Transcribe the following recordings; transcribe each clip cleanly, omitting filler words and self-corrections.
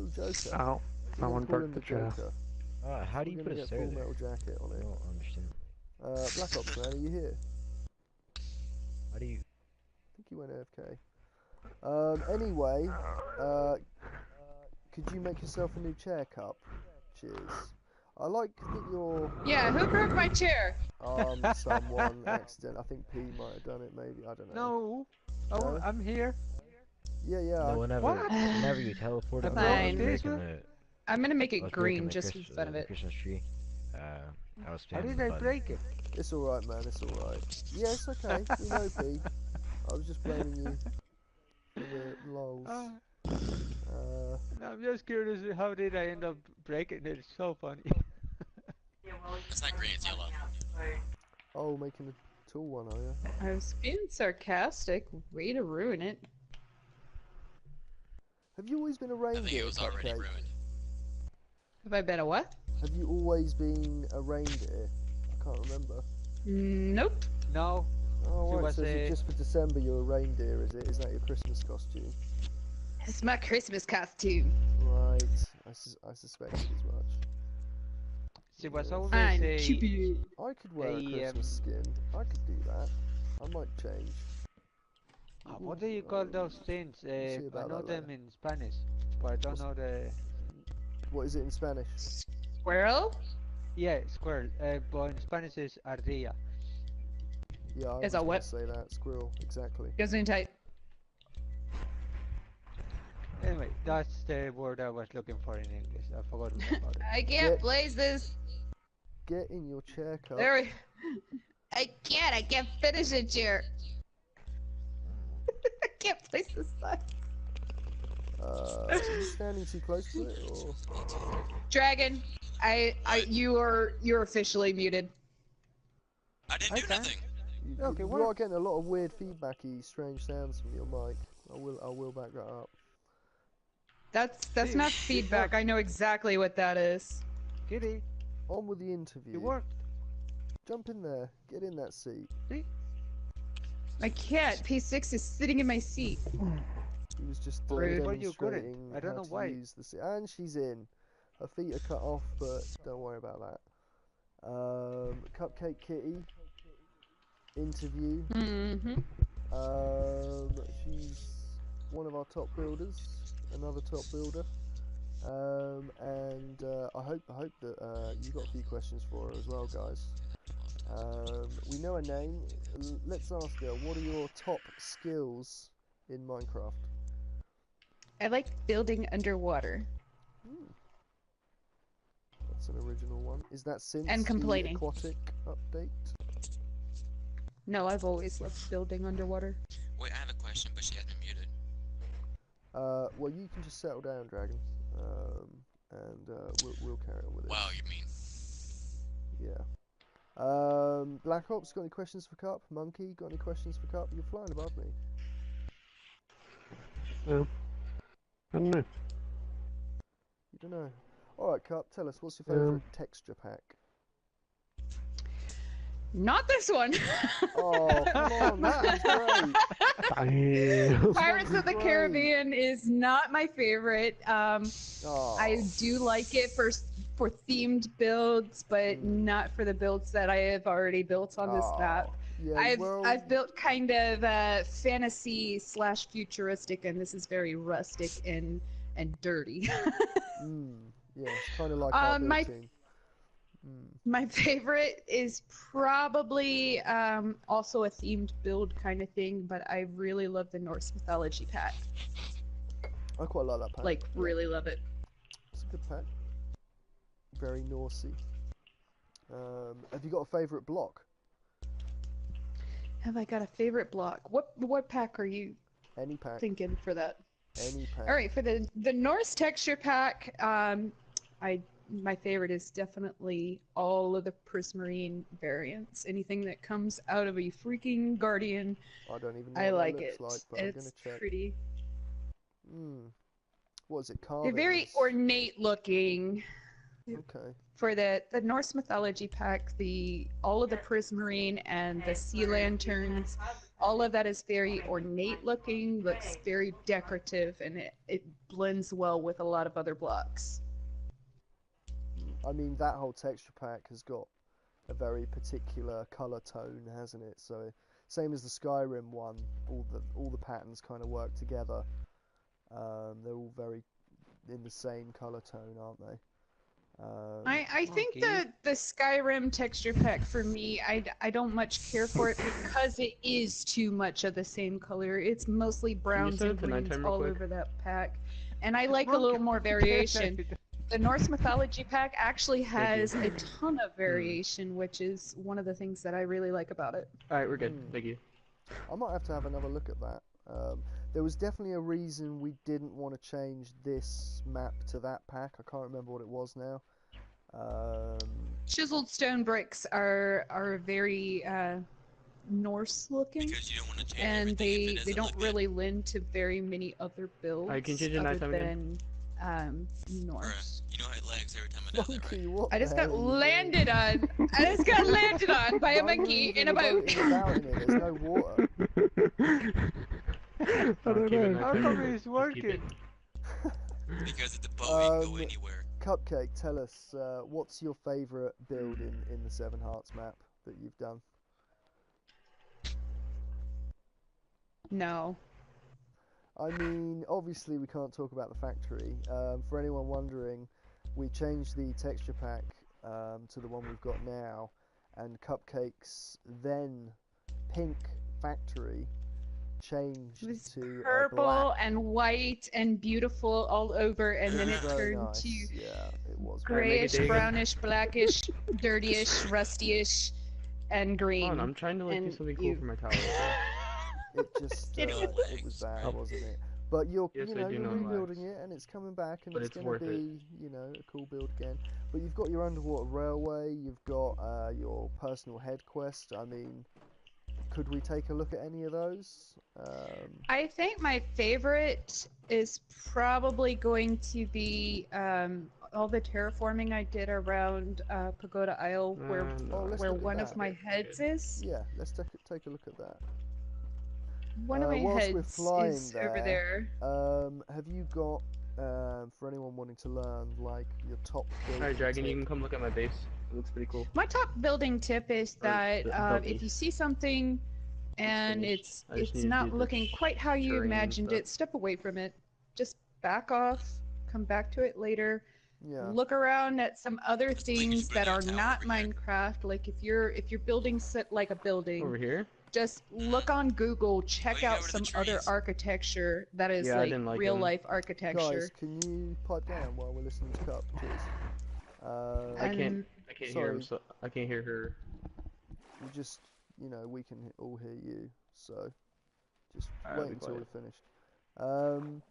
No, Joker. Ow. We're Someone gonna call broke him the the chair. Joker. How do you We're put gonna a get stair Full there? Metal Jacket on I it. don't understand. Black Ops man, are you here? How do you... I think he went AFK. Anyway, could you make yourself a new chair, Cup? Cheers. I like that you're... Yeah, who broke my chair? Someone accident. I think P might have done it, maybe. I don't know. No. Oh, No? I'm here. Yeah. No, whenever you teleport, Fine. breaking I'm gonna make I it was green breaking just for the fun of the it. Christmas tree. I was How spamming did the I button. break it? It's alright, man. It's alright. Yeah, it's okay. We know, P. I was just blaming you for the lols. No, I'm just curious, how did I end up breaking it? It's so funny. It's not green, it's yellow. Oh, making a tool one, are you? I was being sarcastic. Way to ruin it. Have you always been a I think reindeer, it was already Cupcake? ruined. Have I been a what? Have you always been a reindeer? I can't remember. Nope. No. Oh, She right, was so is it a- just for December you're a reindeer, is it? Is that your Christmas costume? It's my Christmas costume. Right, I suspected as much. She was Yes. always I'm a... Cupid. I could wear a They, Christmas skin. I could do that. I might change. What do you call those things? see I about know that them later. in Spanish, but I don't What's- know the... What is it in Spanish? Squirrel? Yeah, squirrel. But in Spanish is ardilla. Yeah, I was Is a gonna what? say that. Squirrel, exactly. Goes in tight. Anyway, that's the word I was looking for in English. I forgot about it. I Get- can't blaze this. Get in your chair, Cup. There we... I can't finish it here. I can't place this side. Are you standing too close to it, or? Dragon, you're officially muted. I didn't do Okay. nothing. Okay, You what- are getting a lot of weird feedbacky, strange sounds from your mic. I will back that up. That's See, not it feedback. worked. I know exactly what that is. Kitty, On with the interview. it worked. Jump in there. Get in that seat. My cat, P6, is sitting in my seat. He was just Rude. Well, you couldn't. demonstrating I don't how know to why. use the seat. And she's in. Her feet are cut off, but don't worry about that. Cupcake Kitty interview. Mm-hmm. She's one of our top builders, another top builder. And I hope that you got a few questions for her as well, guys. We know her name. Let's ask her, what are your top skills in Minecraft? I like building underwater. That's an original one. Is that since And the complaining. aquatic update? No, I've always loved building underwater. Wait, I have a question, but she has been muted. Well, you can just settle down, Dragon, and we'll carry on with it. Wow, you mean? Yeah. Black Ops, got any questions for Cup? Monkey, got any questions for Cup? You're flying above me. I don't know. You don't know. Alright, Cup, tell us, what's your favourite texture pack? Not this one. Oh, come on, that was great. Damn. Pirates of the Great. Caribbean is not my favorite. Oh, I do like it for themed builds, but Mm. not for the builds that I have already built on this map. Yeah, I've built kind of fantasy / futuristic, and this is very rustic and dirty. Yeah, it's kind of like our my- building. My favorite is probably also a themed build kind of thing, but I really love the Norse mythology pack. I quite like that pack. Like, really love it. It's a good pack. Very Norsey. Have you got a favourite block? Have I got a favorite block? What pack are you Any pack. thinking for that? Any pack. All right, for the Norse texture pack, my favorite is definitely all of the prismarine variants. Anything that comes out of a freaking guardian, I don't even know I what like that it. looks like, but I'm It's gonna check. pretty. What is it? They're Carvings? very ornate looking. Okay. For the Norse mythology pack, all of the prismarine and the sea lanterns, all of that is very ornate looking, looks very decorative, and it blends well with a lot of other blocks. I mean, that whole texture pack has got a very particular color tone, hasn't it? So same as the Skyrim one, all the patterns kind of work together. They're all very in the same color tone, aren't they? I think the Skyrim texture pack for me, I don't much care for it because it is too much of the same color. It's mostly browns and greens all over that pack, and I like a little more variation. The Norse mythology pack actually has a ton of variation, which is one of the things that I really like about it. Alright, we're good. Thank you. I might have to have another look at that. There was definitely a reason we didn't want to change this map to that pack. I can't remember what it was now. Chiseled stone bricks are very Norse looking, Because you don't want to change and everything if it they doesn't don't look really lend to very many other builds I can change it other nighttime again. than good. Norse. Bruh, you know how it lags every time I do that, right? Monkey, what I just the got hell are you doing? landed on. I just got landed on by a Why are you monkey in even a boat. in it? There's no water. I don't know. How come he's working? Because it's a boat, you can go anywhere. Cupcake, tell us, what's your favourite build in the Seven Hearts map that you've done? No. I mean, obviously we can't talk about the factory. For anyone wondering, we changed the texture pack to the one we've got now, and Cupcake's then pink factory changed It was to purple black. and white and beautiful all over, and then it Very turned nice. to Yeah, it was. grayish, David. brownish, blackish, dirtyish, rustyish, and green. Hold on, I'm trying to like do And something cool you- for my tower. It just It it was bad, wasn't it? But you're Yes, I you know do you're know it rebuilding lags. it, and it's coming back, and But it's it's going to worth it. be a cool build again. But you've got your underwater railway, you've got your personal head quest. I mean, could we take a look at any of those? I think my favorite is probably going to be all the terraforming I did around Pagoda Isle, where let's where look at one that. of my heads is. Yeah, let's take a look at that. One of my whilst we're heads flying is over there. Have you got for anyone wanting to learn like your top building Alright, Dragon, tip? you can come look at my base. It looks pretty cool. My top building tip is that if you see something and finished. I just it's need to not do the looking quite how you terrain imagined stuff. it, step away from it. Just back off, come back to it later. Yeah. Look around at some other Looks like you things should that build are a tower not over here. Minecraft. Like if you're building like a building, Over here? just look on Google, Oh, check you got out rid of the some other trees. architecture that is Yeah, I like didn't like real them. life architecture. Guys, can you pipe down while we're listening to Cup, please? I can't hear him, so I can't hear her. We just, we can all hear you, so just Alright, wait be until quiet. we're finished.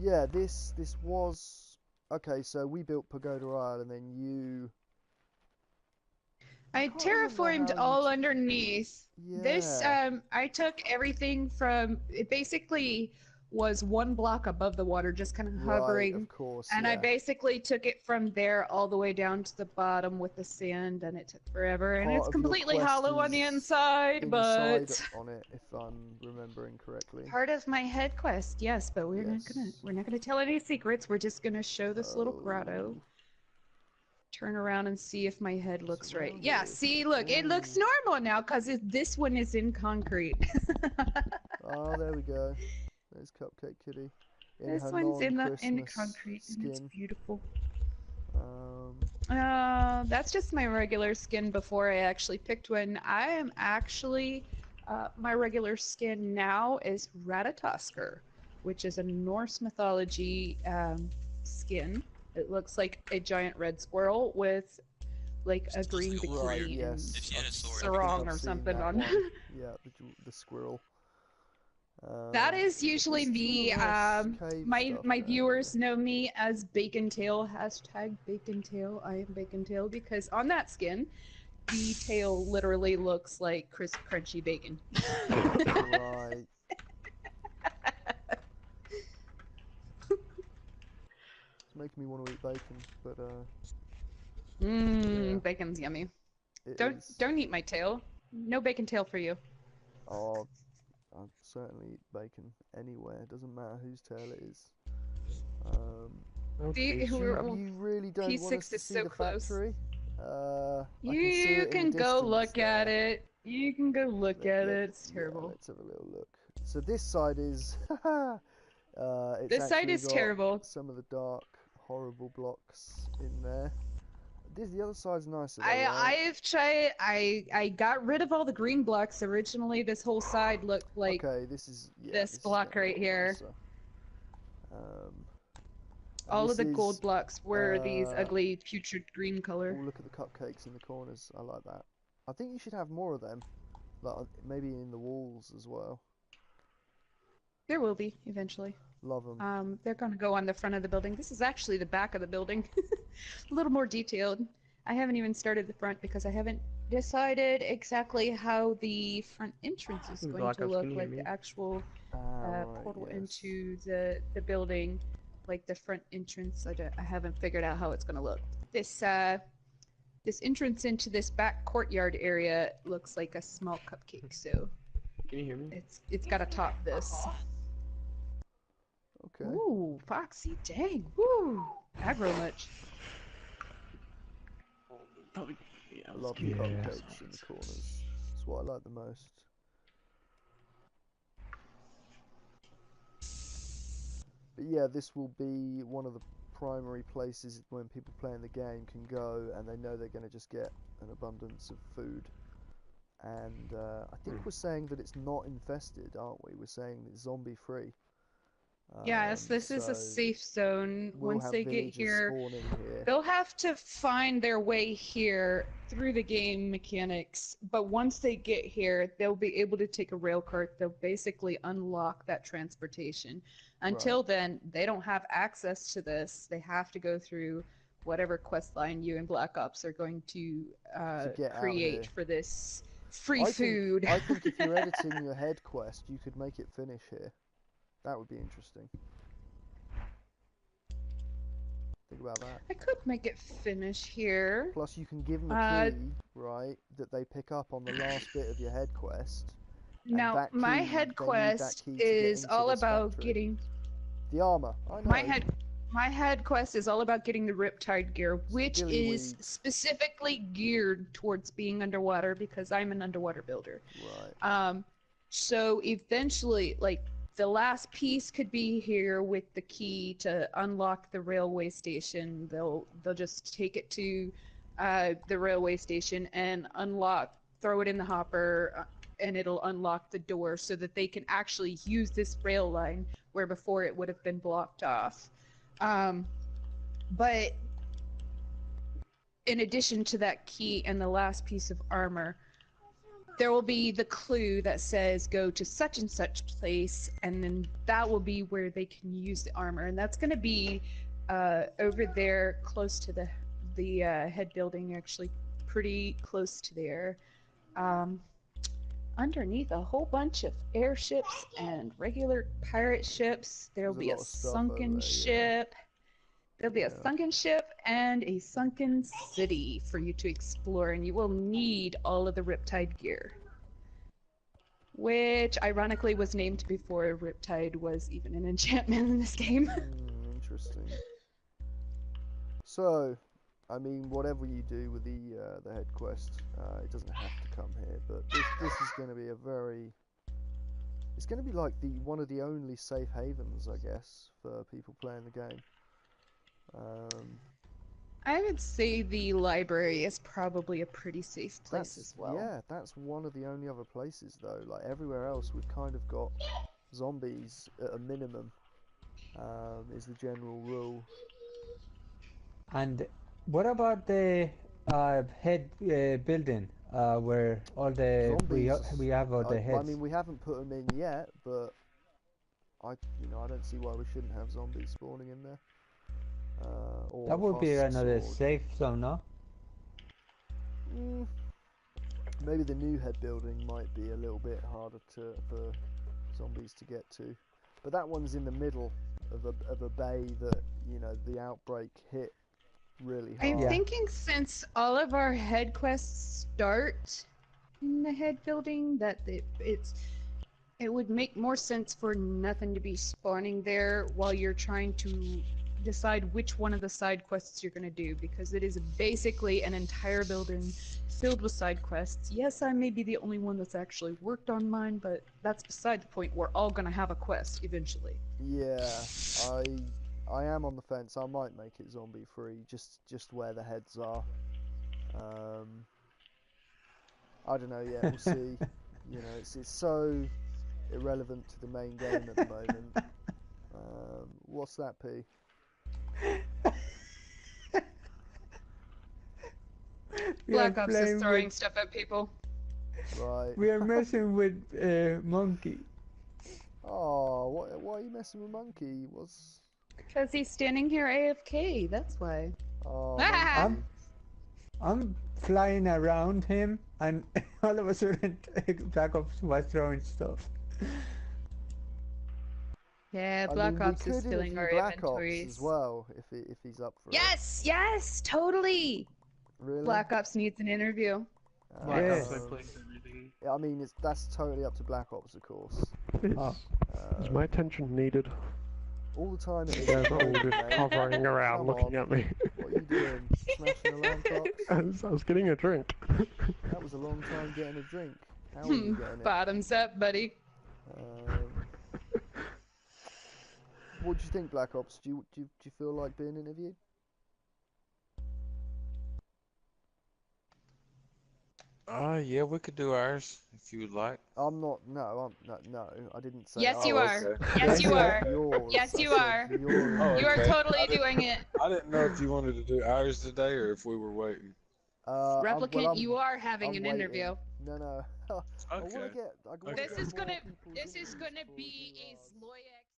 Yeah, this was okay. So we built Pagoda Isle, and then you. I can't remember terraformed how you all t- underneath. This Yeah. I took everything from it basically was one block above the water, just kind of Right, hovering. of course. And I yeah. basically took it from there all the way down to the bottom with the sand, and it took forever. And Part it's of your completely quest hollow on the is inside, but inside on it, if I'm remembering correctly. part of my head quest, yes. But we're not Yes. gonna tell any secrets. We're just gonna show this little grotto. Oh. Turn around and see if my head looks right. around Yeah, it. see, look, it looks normal now because this one is in concrete. Oh, there we go. There's Cupcake Kitty. In This her one's in the non-Christmas concrete, and it's skin. beautiful. Um, That's just my regular skin before I actually picked one. I am actually, my regular skin now is Ratatoskr, which is a Norse mythology skin. It looks like a giant red squirrel with like a green like a bikini warrior. right, and yes. If she had a sword, I think sarong I've or seen something that on. one. Yeah, the squirrel. That is usually there's me. some nice cave My stuff my down viewers know me as Bacon Tail. Hashtag Bacon Tail. I am Bacon Tail because on that skin, the tail literally looks like crisp, crunchy bacon. there. Right. It's making me want to eat bacon, but yeah. Bacon's yummy. it Don't is. don't eat my tail. No bacon tail for you. Oh, I'll certainly eat bacon anywhere. It doesn't matter whose tail it is. You really don't want us P6 to is see so the close. factory? I can see You it in can the go distance look at there. it. You can go look at it. It's Yeah, terrible. let's have a little look. So this side is, it's This side actually is got terrible. some of the dark, horrible blocks in there. The other side's nicer though, right? I've tried. I got rid of all the green blocks. Originally, this whole side looked like Okay, this is this is block gonna right be here. nicer. And All of this the gold is, blocks were these ugly, putrid green color. oh, look at the cupcakes in the corners. I like that. I think you should have more of them, like maybe in the walls as well. There will be eventually. Love them. They're gonna go on the front of the building. This is actually the back of the building. A little more detailed. I haven't even started the front because I haven't decided exactly how the front entrance is going to look, like the actual portal into the building, like the front entrance. I haven't figured out how it's going to look. This entrance into this back courtyard area looks like a small cupcake, so can you hear me? It's got to top this. Okay. Ooh, Foxy, dang, woo, aggro much. Probably. Yeah, I love the cupcakes in the corners. It's what I like the most. But yeah, this will be one of the primary places when people playing the game can go, and they know they're going to just get an abundance of food. And I think we're saying that it's not infested, aren't we? We're saying it's zombie free. Yes, this is a safe zone. Once they get here, they'll have to find their way here through the game mechanics. But once they get here, they'll be able to take a rail cart. They'll basically unlock that transportation. Until then, they don't have access to this. They have to go through whatever quest line you and Black Ops are going to create for this free food. I think if you're editing your head quest, you could make it finish here. That would be interesting. Think about that. I could make it finish here. Plus, you can give them a key, right, that they pick up on the last bit of your head quest. Now, my head quest is all about getting the armor. I know. My head quest is all about getting the Riptide gear, which is specifically geared towards being underwater because I'm an underwater builder. Right. So eventually, like, the last piece could be here with the key to unlock the railway station. They'll just take it to the railway station and throw it in the hopper, and it'll unlock the door so that they can actually use this rail line where before it would have been blocked off. But in addition to that key and the last piece of armor, there will be the clue that says go to such and such place, and then that will be where they can use the armor, and that's going to be over there close to the head building, actually pretty close to there. Underneath a whole bunch of airships and regular pirate ships, there'll be a sunken ship. There'll be a sunken ship and a sunken city for you to explore, and you will need all of the Riptide gear. Which, ironically, was named before Riptide was even an enchantment in this game. Interesting. So, I mean, whatever you do with the head quest, it doesn't have to come here, but this is going to be it's going to be like one of the only safe havens, I guess, for people playing the game. I would say the library is probably a pretty safe place as well. Yeah, that's one of the only other places though. Like everywhere else, we've kind of got zombies at a minimum. Is the general rule. And what about the head building where all the zombies, we have all the heads? I mean, we haven't put them in yet, but I don't see why we shouldn't have zombies spawning in there. That would be another safe zone, no? Maybe the new head building might be a little bit harder for zombies to get to, but that one's in the middle of a bay that the outbreak hit really hard. I'm thinking since all of our head quests start in the head building, that it would make more sense for nothing to be spawning there while you're trying to decide which one of the side quests you're going to do, because it is basically an entire building filled with side quests. Yes, I may be the only one that's actually worked on mine, but that's beside the point. We're all going to have a quest eventually. Yeah, I am on the fence. I might make it zombie free, just where the heads are. I don't know yet. We'll see. You know, it's so irrelevant to the main game at the moment. What's that, P? Black Ops is throwing stuff at people. Right. We are messing with Monkey. Oh, why are you messing with Monkey? What's... Because he's standing here AFK, that's why. Oh, I'm flying around him, and all of a sudden Black Ops was throwing stuff. Yeah, Black Ops is filling our Black inventories. Ops as well, if he's up for it. Yes, totally. Really? Black Ops needs an interview. Black Ops, I played everything. I mean, that's totally up to Black Ops, of course. Is my attention needed? All the time. You guys are all just hovering around, looking at me. What are you doing? Smashing alarm clocks? I was getting a drink. That was a long time getting a drink. How are you getting it? Bottoms up, buddy. What do you think, Black Ops? Do you feel like being interviewed? Yeah, we could do ours if you would like. No, I didn't say. Yes, you are. Okay. Yes, you are. Yours. Yes, you are. Oh, You are okay. totally doing it. I didn't know if you wanted to do ours today or if we were waiting. Replicant, you are having I'm an waiting. interview. No. Okay. This is gonna be as loyal